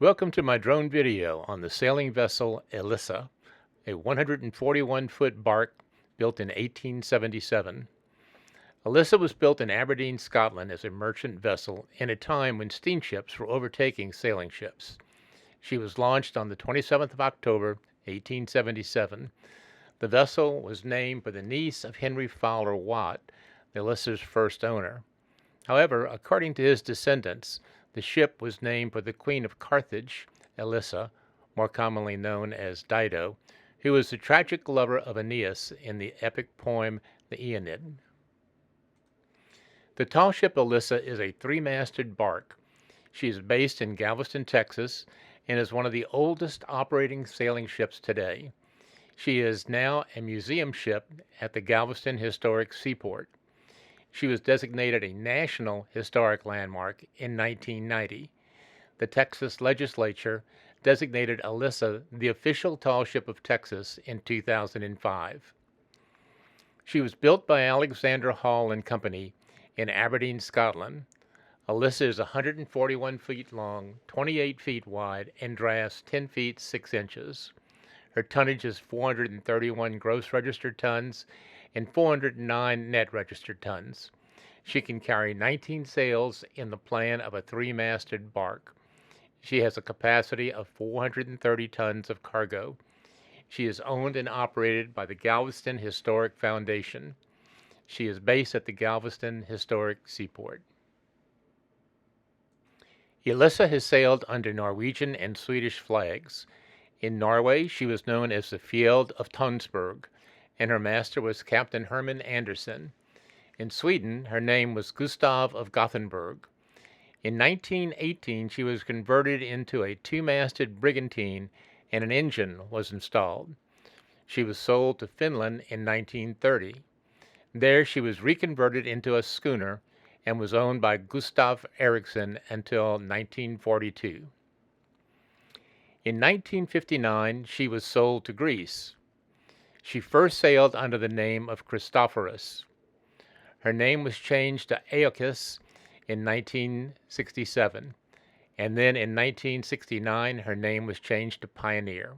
Welcome to my drone video on the sailing vessel Elissa, a 141-foot barque built in 1877. Elissa was built in Aberdeen, Scotland as a merchant vessel in a time when steamships were overtaking sailing ships. She was launched on the 27th of October, 1877. The vessel was named for the niece of Henry Fowler Watt, Elissa's first owner. However, according to his descendants, the ship was named for the Queen of Carthage, Elissa, more commonly known as Dido, who was the tragic lover of Aeneas in the epic poem The Aeneid. The tall ship Elissa is a three-masted barque. She is based in Galveston, Texas, and is one of the oldest operating sailing ships today. She is now a museum ship at the Galveston Historic Seaport. She was designated a National Historic Landmark in 1990. The Texas Legislature designated Elissa the official tall ship of Texas in 2005. She was built by Alexander Hall and Company in Aberdeen, Scotland. Elissa is 141 feet long, 28 feet wide, and drafts 10 feet 6 inches. Her tonnage is 431 gross registered tons and 409 net registered tons. She can carry 19 sails in the plan of a three-masted barque. She has a capacity of 430 tons of cargo. She is owned and operated by the Galveston Historic Foundation. She is based at the Galveston Historic Seaport. Elissa has sailed under Norwegian and Swedish flags. In Norway, she was known as the Fjeld of Tønsberg, and her master was Captain Herman Andersen. In Sweden, her name was Gustav of Gothenburg. In 1918, she was converted into a two-masted brigantine, and an engine was installed. She was sold to Finland in 1930. There, she was reconverted into a schooner and was owned by Gustaf Erikson until 1942. In 1959, she was sold to Greece. She first sailed under the name of Christophorus. Her name was changed to Aeolus in 1967, and then in 1969, her name was changed to Pioneer.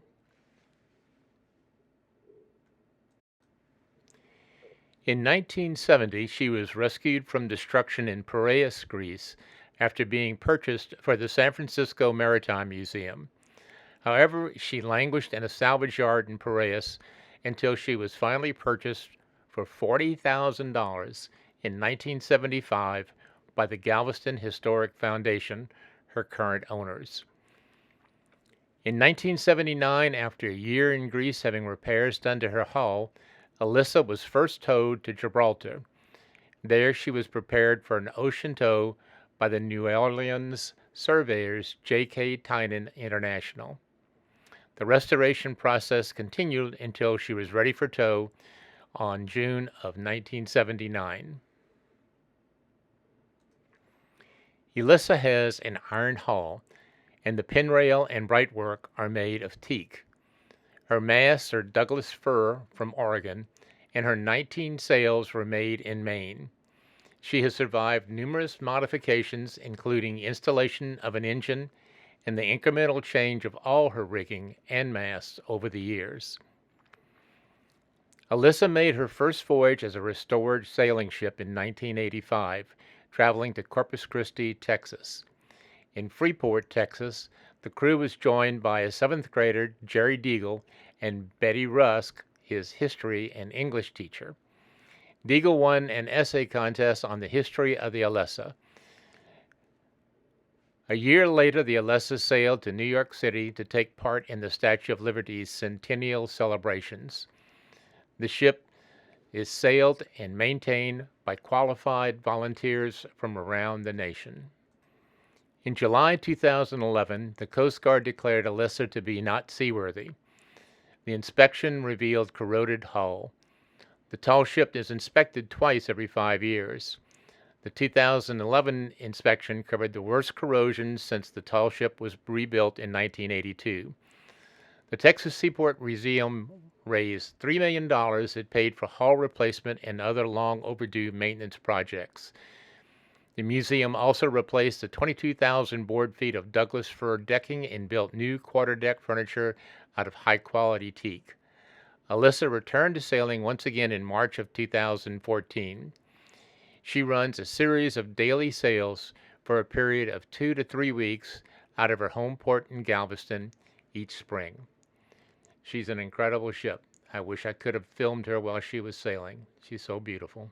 In 1970, she was rescued from destruction in Piraeus, Greece, after being purchased for the San Francisco Maritime Museum. However, she languished in a salvage yard in Piraeus until she was finally purchased for $40,000 in 1975 by the Galveston Historic Foundation, her current owners. In 1979, after a year in Greece having repairs done to her hull, Elissa was first towed to Gibraltar. There she was prepared for an ocean tow by the New Orleans surveyors J.K. Tynan International. The restoration process continued until she was ready for tow on June of 1979. Elissa has an iron hull, and the pinrail and brightwork are made of teak. Her masts are Douglas fir from Oregon, and her 19 sails were made in Maine. She has survived numerous modifications, including installation of an engine and the incremental change of all her rigging and masts over the years. Elissa made her first voyage as a restored sailing ship in 1985, traveling to Corpus Christi, Texas. In Freeport, Texas, the crew was joined by a 7th grader, Jerry Deagle, and Betty Rusk, his history and English teacher. Deagle won an essay contest on the history of the Elissa. A year later, the Elissa sailed to New York City to take part in the Statue of Liberty's centennial celebrations. The ship is sailed and maintained by qualified volunteers from around the nation. In July 2011, the Coast Guard declared Elissa to be not seaworthy. The inspection revealed corroded hull. The tall ship is inspected twice every 5 years. The 2011 inspection covered the worst corrosion since the tall ship was rebuilt in 1982. The Texas Seaport Museum raised $3 million it paid for hull replacement and other long overdue maintenance projects. The museum also replaced the 22,000 board feet of Douglas fir decking and built new quarterdeck furniture out of high-quality teak. Elissa returned to sailing once again in March of 2014. She runs a series of daily sails for a period of 2 to 3 weeks out of her home port in Galveston each spring. She's an incredible ship. I wish I could have filmed her while she was sailing. She's so beautiful.